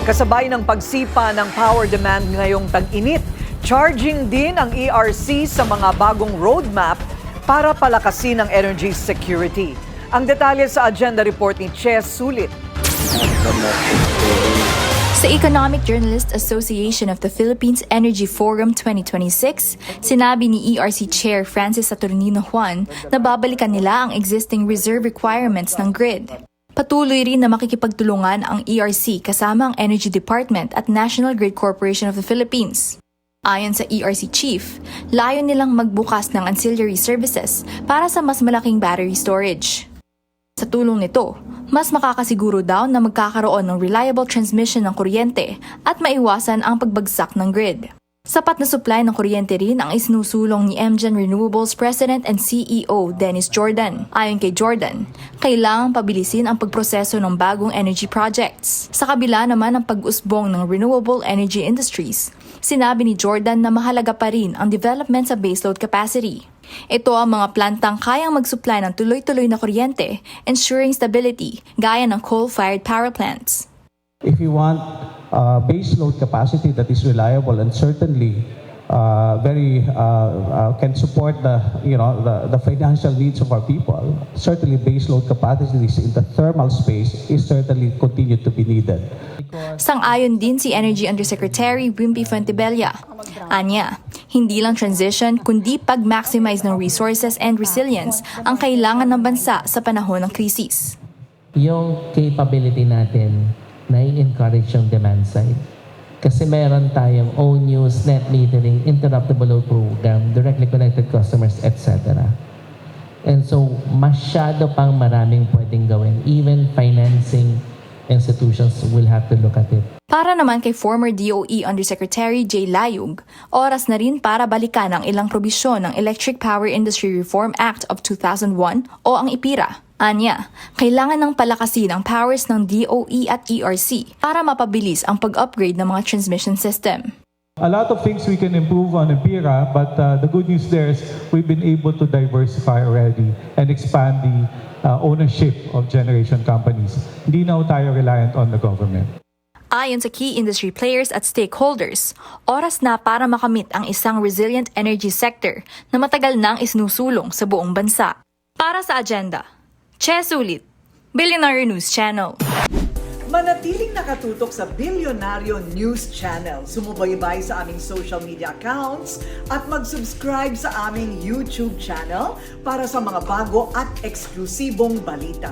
Kasabay ng pagsipa ng power demand ngayong tag-init, charging din ang ERC sa mga bagong roadmap para palakasin ang energy security. Ang detalye sa agenda report ni Che Sulit. Sa Economic Journalists Association of the Philippines Energy Forum 2026, sinabi ni ERC Chair Francis Saturnino Juan na babalikan nila ang existing reserve requirements ng grid. Patuloy rin na makikipagtulungan ang ERC kasama ang Energy Department at National Grid Corporation of the Philippines. Ayon sa ERC Chief, layo nilang magbukas ng ancillary services para sa mas malaking battery storage. Sa tulong nito, mas makakasiguro daw na magkakaroon ng reliable transmission ng kuryente at maiwasan ang pagbagsak ng grid. Sapat na supply ng kuryente rin ang isinusulong ni MGen Renewables President and CEO Dennis Jordan. Ayon kay Jordan, kailangang pabilisin ang pagproseso ng bagong energy projects. Sa kabila naman ng pag-usbong ng renewable energy industries, sinabi ni Jordan na mahalaga pa rin ang development sa baseload capacity. Ito ang mga plantang kayang mag-supply ng tuloy-tuloy na kuryente, ensuring stability, gaya ng coal-fired power plants. If you want base load capacity that is reliable and certainly can support the financial needs of our people, certainly base load capacities in the thermal space is certainly continue to be needed. Sang-ayon din si Energy Undersecretary Wimpy Fuentebella. Anya, hindi lang transition kundi pag-maximize ng resources and resilience ang kailangan ng bansa sa panahon ng krisis. Yung capability natin na i-encourage yung demand side. Kasi meron tayong own use, net metering, interruptible load program, directly connected customers, etc. And so, masyado pang maraming pwedeng gawin. Even financing institutions will have to look at it. Para naman kay former DOE Undersecretary Jay Layug, oras na rin para balikan ang ilang probisyon ng Electric Power Industry Reform Act of 2001 o ang IPIRA. Anya, kailangan ng palakasin ang powers ng DOE at ERC para mapabilis ang pag-upgrade ng mga transmission system. A lot of things we can improve on IPIRA, but the good news there is we've been able to diversify already and expand the ownership of generation companies. Hindi na tayo reliant on the government. Ayon sa key industry players at stakeholders, oras na para makamit ang isang resilient energy sector na matagal nang isinusulong sa buong bansa. Para sa agenda, Che Sulit, Billionaire News Channel. Manatiling nakatutok sa Billionario News Channel. Sumubaybay sa aming social media accounts at mag-subscribe sa aming YouTube channel para sa mga bago at eksklusibong balita.